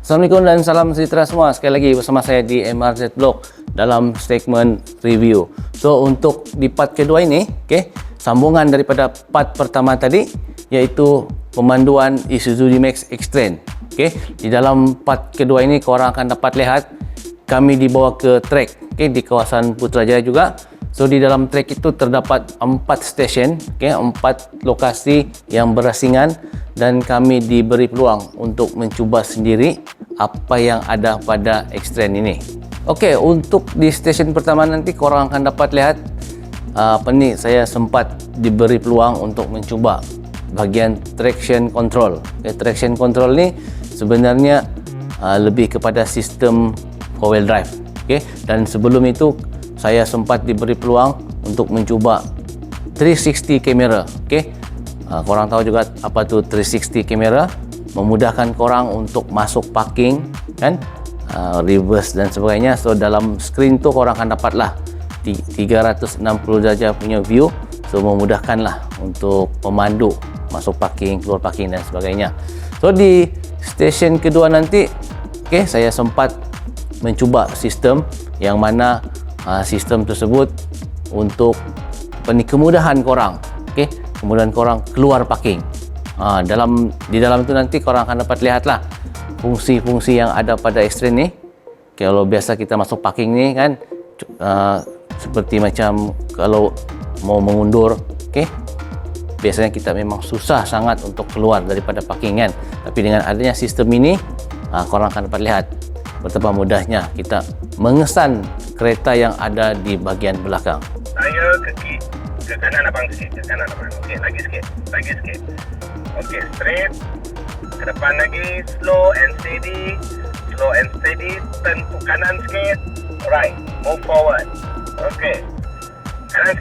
Assalamualaikum dan salam sejahtera semua. Sekali lagi bersama saya di MRZ Blog dalam segmen review. So untuk di part kedua ini, sambungan daripada part pertama tadi, iaitu pemanduan Isuzu D-Max X-Trail. Di dalam part kedua ini korang akan dapat lihat kami dibawa ke trek, di kawasan Putrajaya juga. So di dalam trek itu terdapat 4 stesen, 4 lokasi yang berasingan, dan kami diberi peluang untuk mencuba sendiri apa yang ada pada X-Trail ini. Untuk di stesen pertama nanti korang akan dapat lihat saya sempat diberi peluang untuk mencuba bahagian traction control. Traction control ni sebenarnya lebih kepada sistem 4-wheel drive. Dan sebelum itu saya sempat diberi peluang untuk mencuba 360 kamera. Korang tahu juga apa tu 360 kamera, memudahkan korang untuk masuk parking, reverse dan sebagainya. So dalam screen tu korang akan dapatlah 360 darjah punya view. So memudahkanlah untuk pemandu masuk parking, keluar parking dan sebagainya. So di stesen kedua nanti, saya sempat mencuba sistem yang mana sistem tersebut untuk kemudahan korang, kemudahan korang keluar parking. Di dalam itu nanti korang akan dapat lihatlah fungsi-fungsi yang ada pada X-Trail ni. Kalau biasa kita masuk parking ni kan, seperti macam kalau mau mengundur, biasanya kita memang susah sangat untuk keluar daripada parking kan. Tapi dengan adanya sistem ini, korang akan dapat lihat betapa mudahnya kita mengesan kereta yang ada di bahagian belakang. Saya ke kanan abang sikit, ke kanan abang. Okey, lagi sikit. Okey, straight. Ke depan lagi, slow and steady. Turn ke kanan sikit. Alright, move forward. Okey. Kanan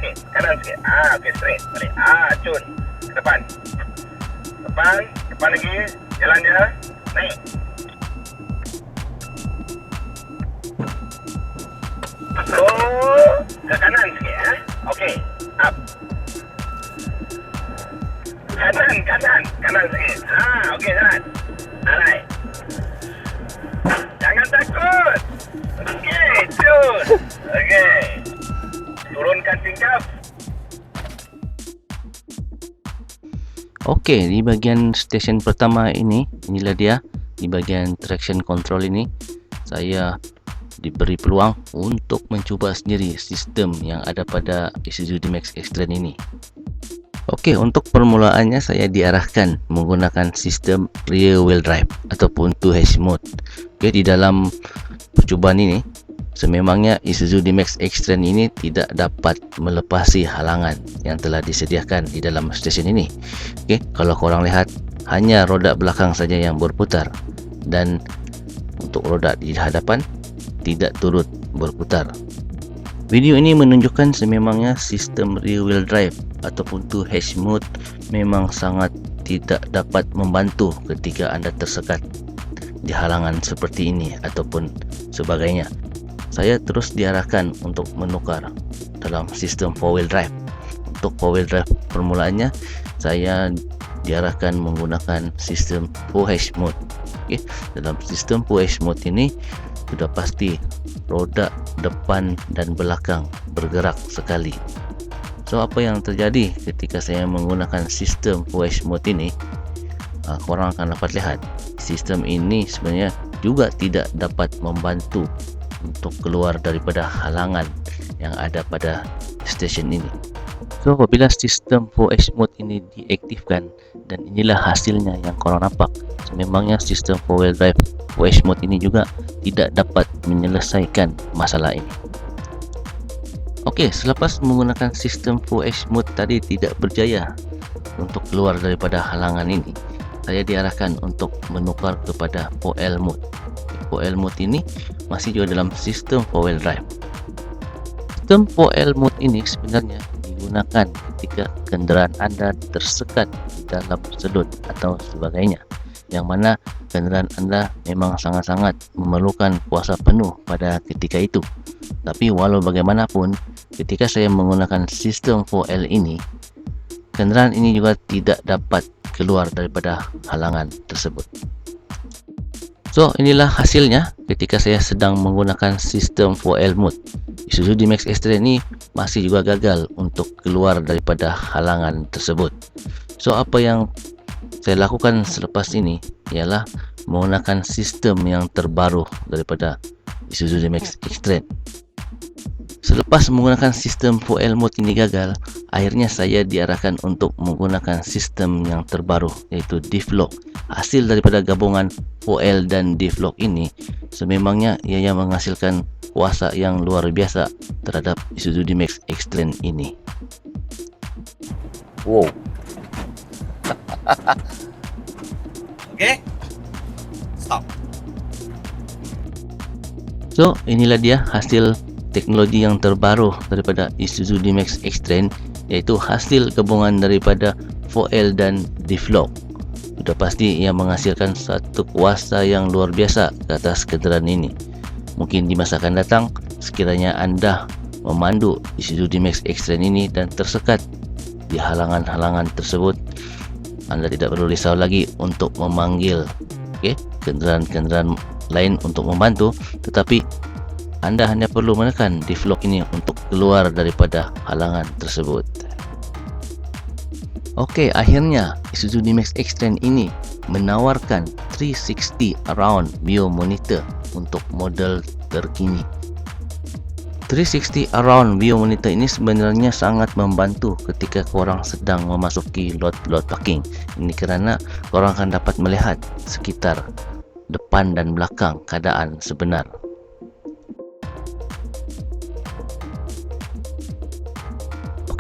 sikit. Okey, straight. Balik. Cun. Ke depan. Depan lagi. Jalan je. Naik. So, ke kanan sikit. Okey, up. Kanan sikit. Okey, jalan. Alright. Jangan takut. Okey, cun. Okey. Turunkan tingkap. Di bahagian stesen pertama ini, inilah dia. Di bahagian traction control ini, saya diberi peluang untuk mencuba sendiri sistem yang ada pada Isuzu D-Max X-Trail ini. Untuk permulaannya saya diarahkan menggunakan sistem rear wheel drive ataupun 2H mode. Di dalam percubaan ini, sememangnya Isuzu D-Max X-Trail ini tidak dapat melepasi halangan yang telah disediakan di dalam stesen ini. Kalau korang lihat, hanya roda belakang saja yang berputar, dan untuk roda di hadapan tidak turut berputar. Video ini menunjukkan sememangnya sistem rear wheel drive ataupun 2H mode memang sangat tidak dapat membantu ketika anda tersekat di halangan seperti ini ataupun sebagainya. Saya terus diarahkan untuk menukar dalam sistem 4-wheel drive. Untuk 4-wheel drive permulaannya, saya diarahkan menggunakan sistem 4H mode. Dalam sistem 4H mode ini sudah pasti roda depan dan belakang bergerak sekali. So apa yang terjadi ketika saya menggunakan sistem 4H mode ini, korang akan dapat lihat sistem ini sebenarnya juga tidak dapat membantu untuk keluar daripada halangan yang ada pada stesen ini. So apabila sistem 4H mode ini diaktifkan, dan inilah hasilnya yang korang nampak, sememangnya sistem 4-wheel drive 4H mode ini juga tidak dapat menyelesaikan masalah ini. Selepas menggunakan sistem 4H mode tadi tidak berjaya untuk keluar daripada halangan ini, saya diarahkan untuk menukar kepada 4L mode. 4L mode ini masih juga dalam sistem 4-wheel drive. Sistem 4L mode ini sebenarnya digunakan ketika kenderaan anda tersekat di dalam selut atau sebagainya, yang mana kenderaan anda memang sangat-sangat memerlukan kuasa penuh pada ketika itu. Tapi walau bagaimanapun, ketika saya menggunakan sistem 4L ini, kenderaan ini juga tidak dapat keluar daripada halangan tersebut. So inilah hasilnya ketika saya sedang menggunakan sistem 4L mode. Isuzu D-Max X-Trail ini masih juga gagal untuk keluar daripada halangan tersebut. So apa yang saya lakukan selepas ini ialah menggunakan sistem yang terbaru daripada Isuzu D-Max X-Trail. Selepas menggunakan sistem 4L mode ini gagal, akhirnya saya diarahkan untuk menggunakan sistem yang terbaru, yaitu Diff-Lock. Hasil daripada gabungan 4L dan Diff-Lock ini sememangnya ia yang menghasilkan kuasa yang luar biasa terhadap Isuzu D-Max X-Trail ini. Wow. Okay, stop. So inilah dia hasil teknologi yang terbaru daripada Isuzu D-Max X-Trail, yaitu hasil gabungan daripada 4L dan Diff-Lock. Sudah pasti ia menghasilkan satu kuasa yang luar biasa ke atas kenderaan ini. Mungkin di masa akan datang, sekiranya anda memandu Isuzu D-Max X-Trail ini dan tersekat di halangan-halangan tersebut, anda tidak perlu risau lagi untuk memanggil kenderaan-kenderaan lain untuk membantu, tetapi anda hanya perlu menekan Diff-Lock ini untuk keluar daripada halangan tersebut. Oke, akhirnya Isuzu D-Max X-Trail ini menawarkan 360 around view monitor untuk model terkini. 360 around view monitor ini sebenarnya sangat membantu ketika korang sedang memasuki lot parking. Ini kerana korang akan dapat melihat sekitar depan dan belakang keadaan sebenar.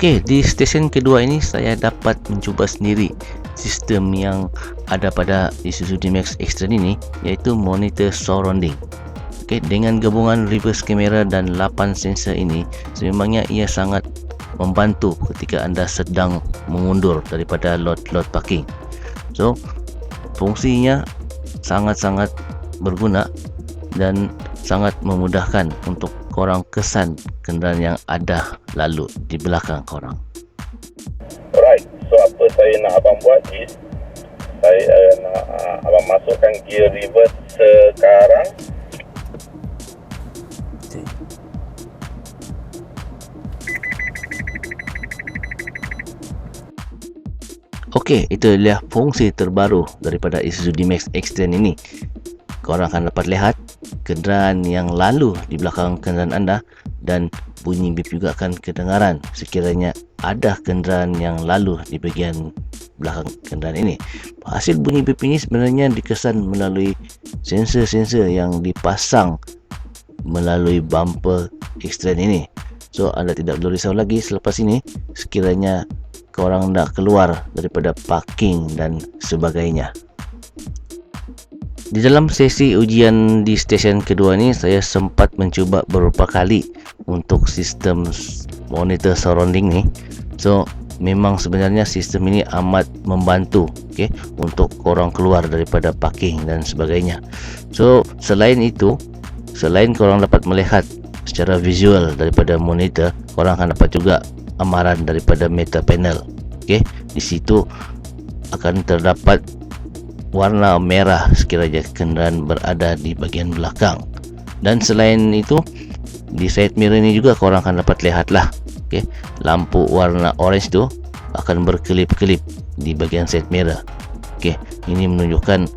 Okey, di stesen kedua ini saya dapat mencuba sendiri sistem yang ada pada Isuzu D-Max X-Trail ini, iaitu monitor surrounding. Okey, dengan gabungan reverse camera dan 8 sensor ini, sememangnya ia sangat membantu ketika anda sedang mengundur daripada lot parking. So, fungsinya sangat-sangat berguna dan sangat memudahkan untuk korang kesan kenderaan yang ada lalu di belakang korang. Alright, so apa saya nak abang buat is saya nak abang masukkan gear reverse sekarang. Okey, itu adalah fungsi terbaru daripada Isuzu D-Max X-Trail ini. Korang akan dapat lihat kenderaan yang lalu di belakang kenderaan anda dan bunyi bip juga akan kedengaran sekiranya ada kenderaan yang lalu di bahagian belakang kenderaan ini. Hasil bunyi bip ini sebenarnya dikesan melalui sensor-sensor yang dipasang melalui bumper X-Trail ini. So anda tidak perlu risau lagi selepas ini sekiranya korang nak keluar daripada parking dan sebagainya. Di dalam sesi ujian di stesen kedua ni, saya sempat mencuba beberapa kali untuk sistem monitor surrounding ni. So memang sebenarnya sistem ini amat membantu untuk korang keluar daripada parking dan sebagainya. So selain itu, selain korang dapat melihat secara visual daripada monitor, korang akan dapat juga amaran daripada meter panel. Di situ akan terdapat warna merah sekiranya kenderaan berada di bahagian belakang. Dan selain itu, di side mirror ini juga korang akan dapat lihatlah lampu warna orange tu akan berkelip-kelip di bahagian side mirror. Ini menunjukkan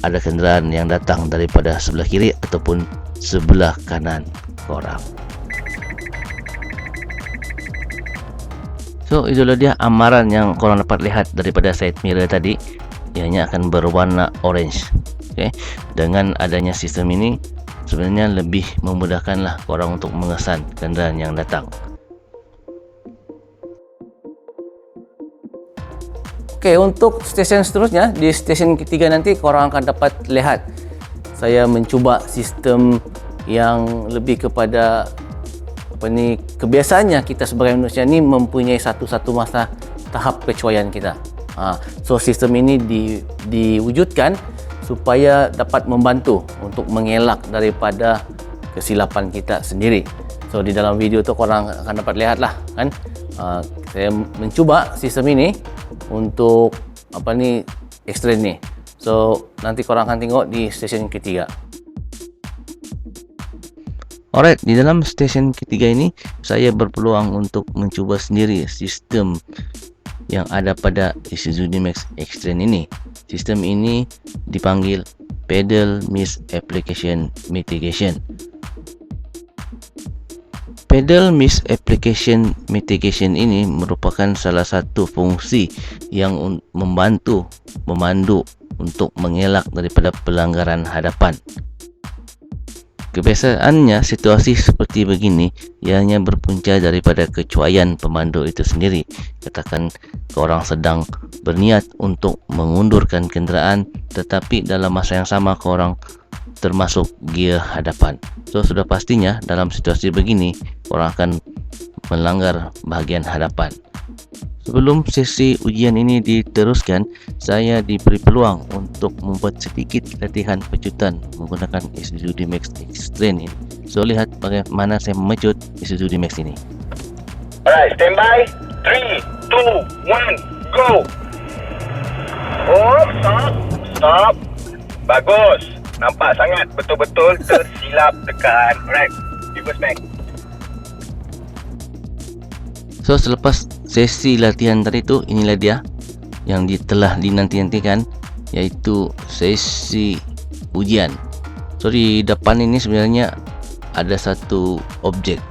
ada kenderaan yang datang daripada sebelah kiri ataupun sebelah kanan korang. So itulah dia amaran yang korang dapat lihat daripada side mirror tadi. Ianya akan berwarna orange. Dengan adanya sistem ini sebenarnya lebih memudahkanlah korang untuk mengesan kenderaan yang datang. Okey, untuk stesen seterusnya, di stesen ketiga nanti korang akan dapat lihat saya mencuba sistem yang lebih kepada kebiasaannya kita sebagai manusia ni mempunyai satu-satu masa tahap kecuaian kita. So sistem ini diwujudkan supaya dapat membantu untuk mengelak daripada kesilapan kita sendiri. So di dalam video tu korang akan dapat lihat lah kan. Saya mencuba sistem ini untuk X-Trail ni. So nanti korang akan tengok di stesen ketiga. Alright, di dalam stesen ketiga ini saya berpeluang untuk mencuba sendiri sistem yang ada pada Isuzu D-Max X-Trail ini. Sistem ini dipanggil Pedal Misapplication Mitigation. Pedal Misapplication Mitigation ini merupakan salah satu fungsi yang membantu memandu untuk mengelak daripada pelanggaran hadapan. Kebiasaannya situasi seperti begini ianya berpunca daripada kecuaian pemandu itu sendiri. Katakan korang sedang berniat untuk mengundurkan kenderaan, tetapi dalam masa yang sama korang termasuk gear hadapan. So sudah pastinya dalam situasi begini korang akan melanggar bahagian hadapan. Sebelum sesi ujian ini diteruskan, saya diberi peluang untuk membuat sedikit latihan pecutan menggunakan Isuzu D-Max X-Trail ini. So lihat bagaimana saya memecut Isuzu D-Max ini. Alright, stand by. 3, 2, 1, go. Oh, stop. Bagus. Nampak sangat betul-betul tersilap tekan. Alright, reverse back. So selepas sesi latihan tadi tu, inilah dia yang telah dinanti-nantikan, yaitu sesi ujian. So di depan ini sebenarnya ada satu objek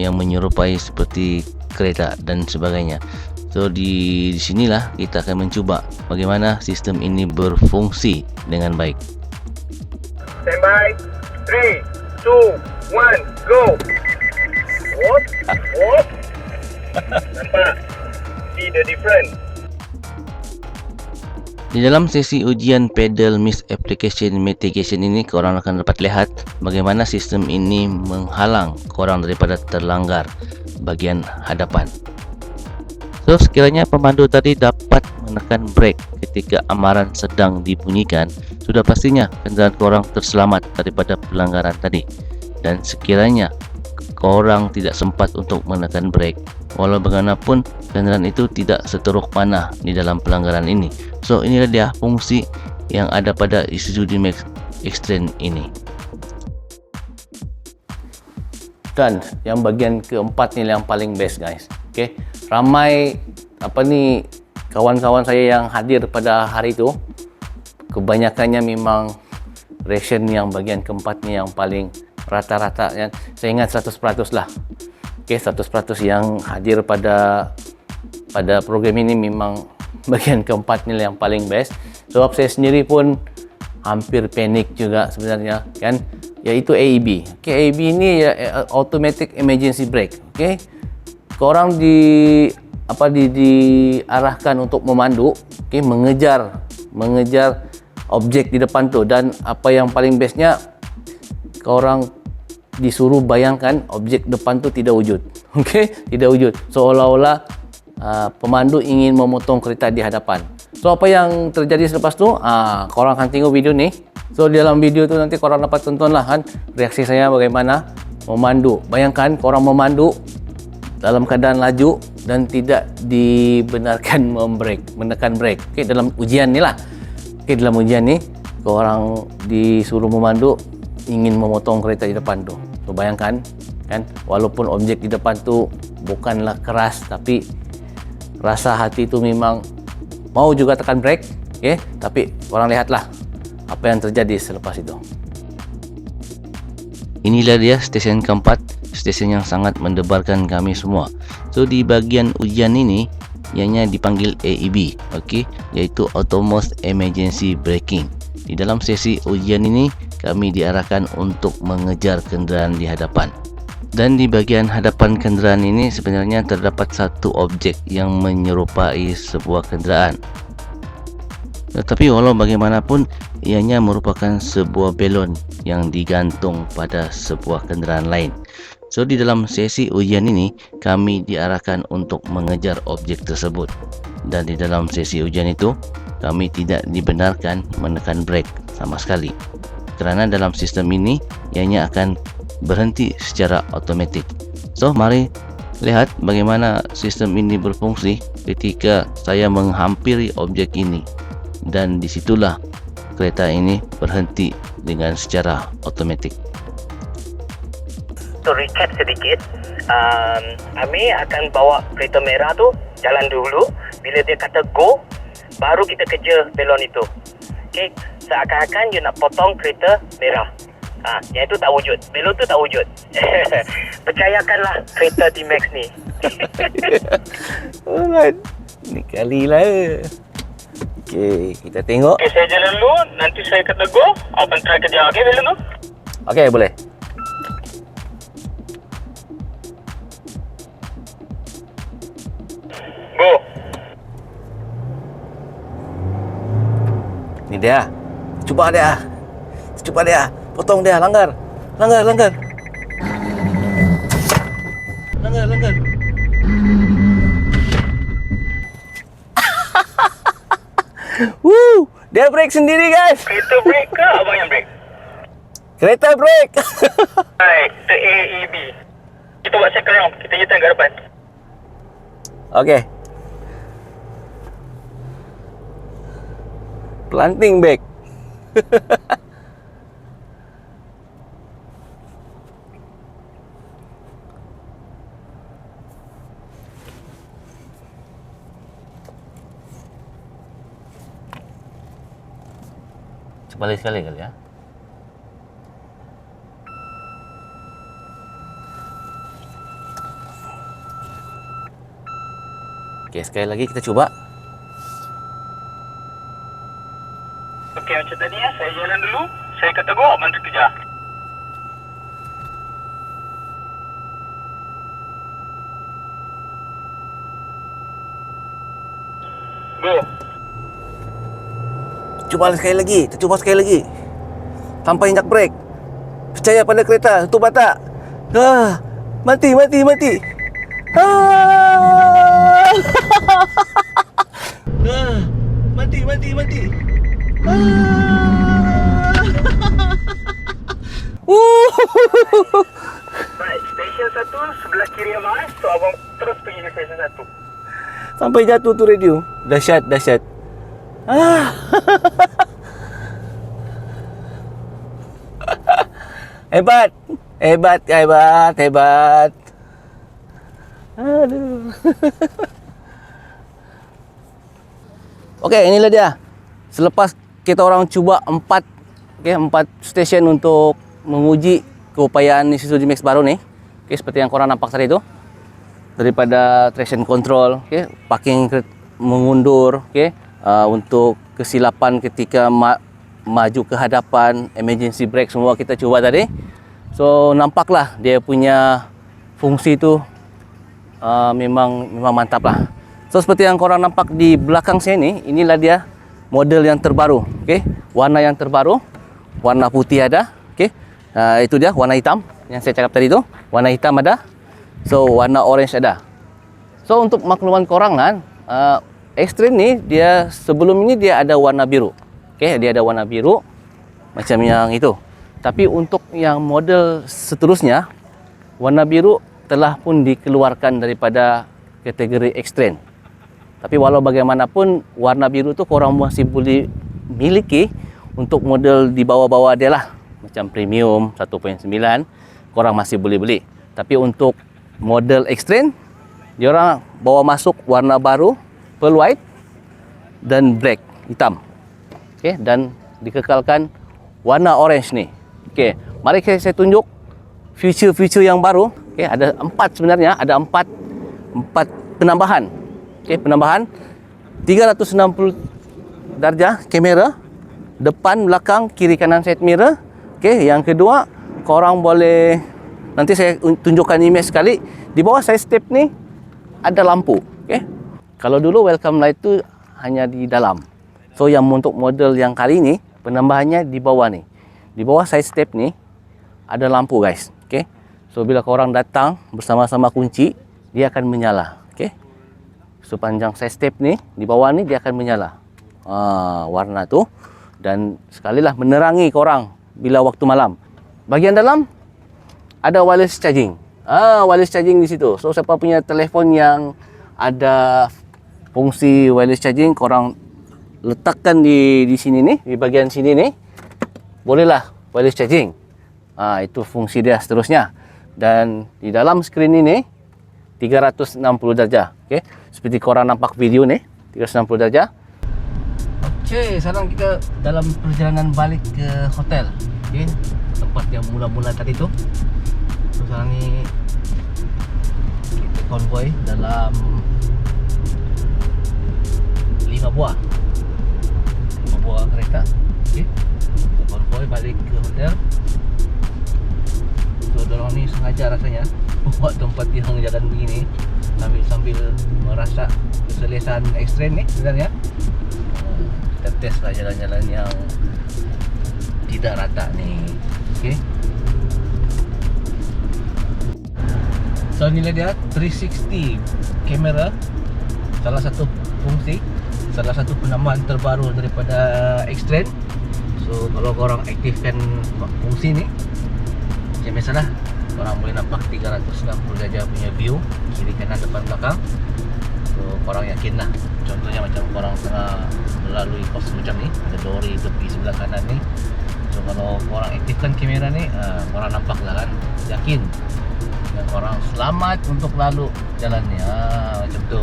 yang menyerupai seperti kereta dan sebagainya. So di sinilah kita akan mencuba bagaimana sistem ini berfungsi dengan baik. Stand by. 3, 2, 1, go. Whoop. Nampak? See the difference? Di dalam sesi ujian Pedal Misapplication Mitigation ini, korang akan dapat lihat bagaimana sistem ini menghalang korang daripada terlanggar bagian hadapan. So sekiranya pemandu tadi dapat menekan brake ketika amaran sedang dibunyikan, sudah pastinya kenderaan korang terselamat daripada pelanggaran tadi. Dan sekiranya korang tidak sempat untuk menekan brake, walau bagaimanapun kenderaan itu tidak seteruk panah di dalam pelanggaran ini. So inilah dia fungsi yang ada pada Isuzu D-Max X-Trail ini. Dan yang bagian keempat ni yang paling best guys. Okay, ramai kawan-kawan saya yang hadir pada hari itu, kebanyakannya memang reaction yang bagian keempat ni yang paling rata-rata, yang saya ingat 100% lah. Okay, 100% yang hadir pada program ini memang bagian keempat ni yang paling best. Sebab saya sendiri pun hampir panik juga sebenarnya kan, iaitu AEB. Okay, AEB ini ya automatic emergency brake. Okay, korang diarahkan untuk memandu, okay, mengejar objek di depan tu, dan apa yang paling bestnya, korang disuruh bayangkan objek depan tu tidak wujud. Okey, tidak wujud. Seolah-olah pemandu ingin memotong kereta di hadapan. So apa yang terjadi selepas tu? Korang akan tengok video ni. So di dalam video tu nanti korang dapat tontonlah kan reaksi saya bagaimana memandu. Bayangkan korang memandu dalam keadaan laju dan tidak dibenarkan menekan brake. Okey, dalam ujian ni lah. Okey, dalam ujian ni korang disuruh memandu ingin memotong kereta di depan tu. So bayangkan kan, walaupun objek di depan tu bukanlah keras, tapi rasa hati tu memang mau juga tekan brake, okay? Tapi korang lihatlah apa yang terjadi selepas itu. Inilah dia stesen keempat, stesen yang sangat mendebarkan kami semua. So di bagian ujian ini ianya dipanggil AEB, okay? Iaitu Autonomous Emergency Braking. Di dalam sesi ujian ini kami diarahkan untuk mengejar kenderaan di hadapan. Dan di bagian hadapan kenderaan ini sebenarnya terdapat satu objek yang menyerupai sebuah kenderaan. Tetapi walau bagaimanapun, ianya merupakan sebuah belon yang digantung pada sebuah kenderaan lain. So di dalam sesi ujian ini kami diarahkan untuk mengejar objek tersebut. Dan di dalam sesi ujian itu kami tidak dibenarkan menekan brake sama sekali, kerana dalam sistem ini ianya akan berhenti secara otomatik. So mari lihat bagaimana sistem ini berfungsi ketika saya menghampiri objek ini, dan disitulah kereta ini berhenti dengan secara automatik. To recap sedikit, Amir akan bawa kereta merah tu jalan dulu. Bila dia kata go, baru kita kejar belon itu. Okay, seakan-akan you nak potong kereta merah. Yang itu tak wujud. Belon tu tak wujud. Percayakanlah kereta D-Max ni. Alright. Ni kali lah. Okay, kita tengok. Okay, saya jalan dulu. Nanti saya kata go. Abang try kerja. Okay, belum tu? Okay, boleh. Go. Ni dia. Cuba dia. Cuba dia. Potong dia. Langgar. Langgar. Langgar. Langgar. Langgar. Woo! Dia break sendiri, guys. Kereta break ke abang yang break? Kereta break. Baik, kita AEB. Kita buat second round. Kita U-turn ke depan. Okay. Planting back. Balik sekali kali ya. Oke, sekali lagi kita coba. Okey, macam tadi ya. Saya jalan dulu. Saya kata go, abang terkejar. Go. Cuba sekali lagi. Kita cuba sekali lagi. Tanpa injak brake. Percaya pada kereta. Tutup mata. Mati, mati, mati. Mati, mati, mati. Baik, stesen 1 sebelah kiri abang. So, abang terus pergi ke stesen 1. Sampai jatuh tu radio. Dahsyat, dahsyat. Hebat. Hebat, hebat, hebat. Aduh. Okey, inilah dia. Selepas kita orang cuba 4 stesen untuk menguji keupayaan Isuzu D-Max baru ni. Okey, seperti yang korang nampak tadi tu. Daripada traction control, okey, parking mengundur, okey, untuk kesilapan ketika maju ke hadapan, emergency brake semua kita cuba tadi. So nampaklah dia punya fungsi tu memang mantap lah. So seperti yang korang nampak di belakang saya ni, inilah dia model yang terbaru, okey. Warna yang terbaru, warna putih ada, okey. Itu dia warna hitam yang saya cakap tadi tu, warna hitam ada. So warna orange ada. So untuk makluman korang kan, Extreme ni dia sebelum ini dia ada warna biru. Okey, dia ada warna biru macam yang itu. Tapi untuk yang model seterusnya, warna biru telah pun dikeluarkan daripada kategori Extreme. Tapi walau bagaimanapun warna biru tu korang masih boleh miliki untuk model di bawah-bawah dia lah. Macam premium 1.9 korang masih boleh beli. Tapi untuk model Extreme, dia orang bawa masuk warna baru, pearl white dan black, hitam. Okey, dan dikekalkan warna orange ni. Okey, mari saya tunjuk feature-feature yang baru. Okey, ada 4 sebenarnya, ada 4 penambahan. Okey, penambahan 360 darjah kamera, depan, belakang, kiri kanan side mirror. Okey, yang kedua, korang boleh, nanti saya tunjukkan image sekali. Di bawah side step ni ada lampu. Okey. Kalau dulu welcome light tu hanya di dalam. So yang untuk model yang kali ni penambahannya di bawah ni. Di bawah side step ni ada lampu, guys. Okey. So bila korang datang bersama-sama kunci, dia akan menyala. Okey. Sepanjang side step ni di bawah ni dia akan menyala. Warna tu, dan sekalilah menerangi korang bila waktu malam. Bahagian dalam ada wireless charging. Wireless charging di situ. So siapa punya telefon yang ada fungsi wireless charging, korang letakkan di sini nih, di bagian sini nih, bolehlah wireless charging. Itu fungsi dia seterusnya. Dan di dalam skrin ini 360 darjah. Okey, seperti korang nampak video nih, 360 darjah. Okey, sekarang kita dalam perjalanan balik ke hotel. Okey, tempat yang mula-mula tadi tu. So, sekarang ni kita konvoy dalam 5 buah kereta. Okey, kita konvoy balik ke hotel. So, dorang ni sengaja rasanya buat tempat yang jalan begini sambil merasa keselesan ekstrim ni sebenarnya. Kita test lah jalan-jalan yang tidak rata ni. Okey. So, inilah dia 360 kamera. Salah satu fungsi, salah satu penambahan terbaru daripada X-Trend. So, kalau korang aktifkan fungsi ni, macam biasalah, korang boleh nampak 360 darjah punya view, kiri kanan depan belakang. So, korang yakin lah. Contohnya macam korang tengah melalui pos macam ni, ada lori tepi sebelah kanan ni. So, kalau korang aktifkan kamera ni, korang nampak lah kan, yakin dan korang selamat untuk lalu jalan ni. Macam tu.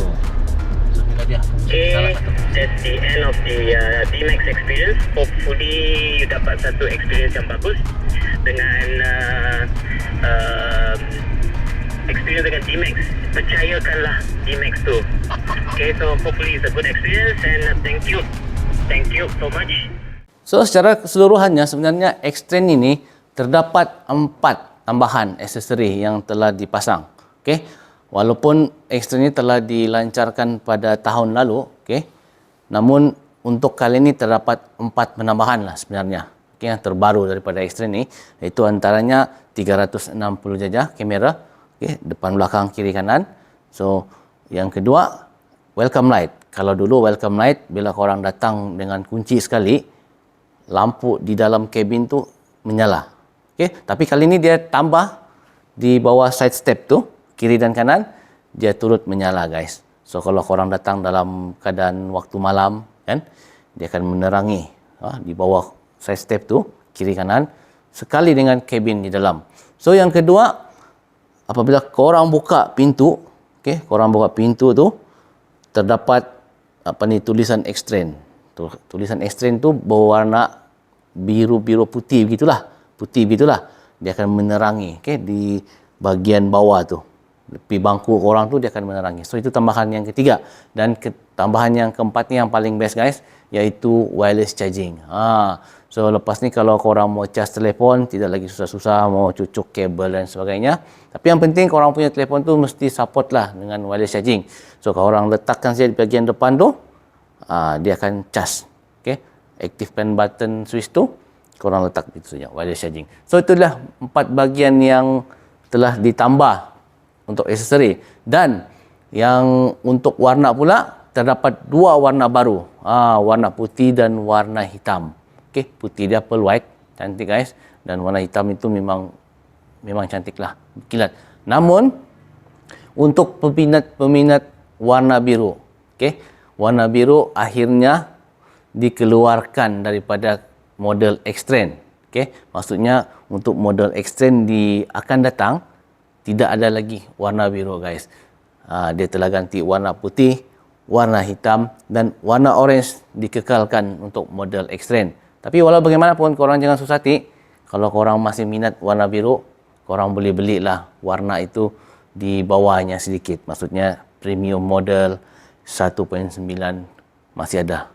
So, bila dia salah satu fungsi. That's the end of the D-Max experience. Hopefully you dapat satu experience yang bagus dengan experience dengan D-Max. Percayakanlah D-Max tu. Okay, so hopefully it's a good experience and thank you so much. So, secara keseluruhannya sebenarnya X-Trend ini terdapat 4 tambahan aksesori yang telah dipasang. Okey. Walaupun X-Trend ini telah dilancarkan pada tahun lalu, okey. Namun untuk kali ini terdapat 4 penambahan lah sebenarnya. Okey, yang terbaru daripada X-Trend ini, iaitu antaranya 360 darjah kamera, okey, depan belakang kiri kanan. So, yang kedua, welcome light. Kalau dulu welcome light bila korang datang dengan kunci sekali, lampu di dalam kabin tu menyala. Okey, tapi kali ini dia tambah di bawah side step tu, kiri dan kanan, dia turut menyala guys. So, kalau korang datang dalam keadaan waktu malam kan, dia akan menerangi di bawah side step tu, kiri kanan, sekali dengan kabin di dalam. So, yang kedua, apabila korang buka pintu, okey, korang buka pintu tu, terdapat tulisan X-Trend. Tulisan X-Trend tu berwarna biru-biru putih begitulah. Dia akan menerangi, okey, di bagian bawah tu. Tepi bangku korang tu dia akan menerangi. So, itu tambahan yang ketiga. Dan tambahan yang keempat ni yang paling best guys, iaitu wireless charging. So, lepas ni kalau korang mau charge telefon, tidak lagi susah-susah mau cucuk kabel dan sebagainya. Tapi yang penting korang punya telefon tu mesti support lah dengan wireless charging. So, kalau korang letakkan saja di bagian depan tu, dia akan charge. Okay? Aktifkan button switch tu, korang letak itu saja, wireless charging. So, itulah 4 bagian yang telah ditambah untuk aksesori. Dan yang untuk warna pula, terdapat 2 warna baru. Warna putih dan warna hitam. Okay, putih dia pearl white, cantik guys. Dan warna hitam itu memang cantik lah, kilat. Namun, untuk peminat warna biru, okay, warna biru akhirnya dikeluarkan daripada model X-Trend. Okay, maksudnya untuk model X-Trend akan datang, tidak ada lagi warna biru guys. Dia telah ganti warna putih, warna hitam dan warna orange dikekalkan untuk model X-Trend. Tapi walau bagaimanapun, korang jangan susah hati. Kalau korang masih minat warna biru, korang boleh belilah warna itu di bawahnya sedikit. Maksudnya premium model 1.9 masih ada.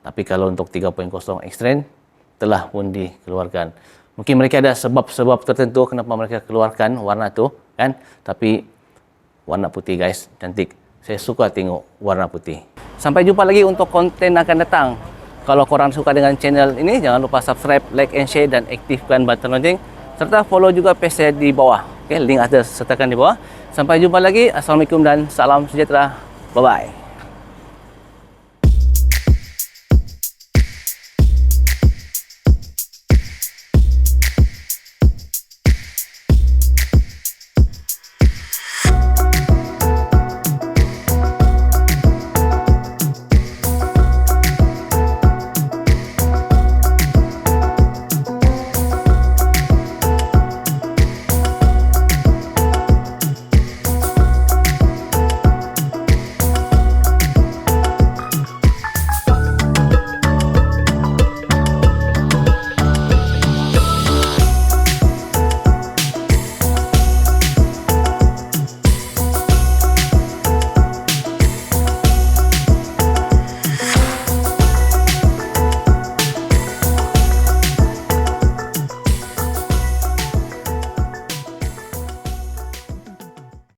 Tapi kalau untuk 3.0 X-Trend telah pun dikeluarkan. Mungkin mereka ada sebab-sebab tertentu kenapa mereka keluarkan warna tu kan. Tapi warna putih guys, cantik. Saya suka tengok warna putih. Sampai jumpa lagi untuk konten akan datang. Kalau korang suka dengan channel ini, jangan lupa subscribe, like and share dan aktifkan button lonceng. Serta follow juga page saya di bawah. Okay, link ada sertakan di bawah. Sampai jumpa lagi. Assalamualaikum dan salam sejahtera. Bye-bye.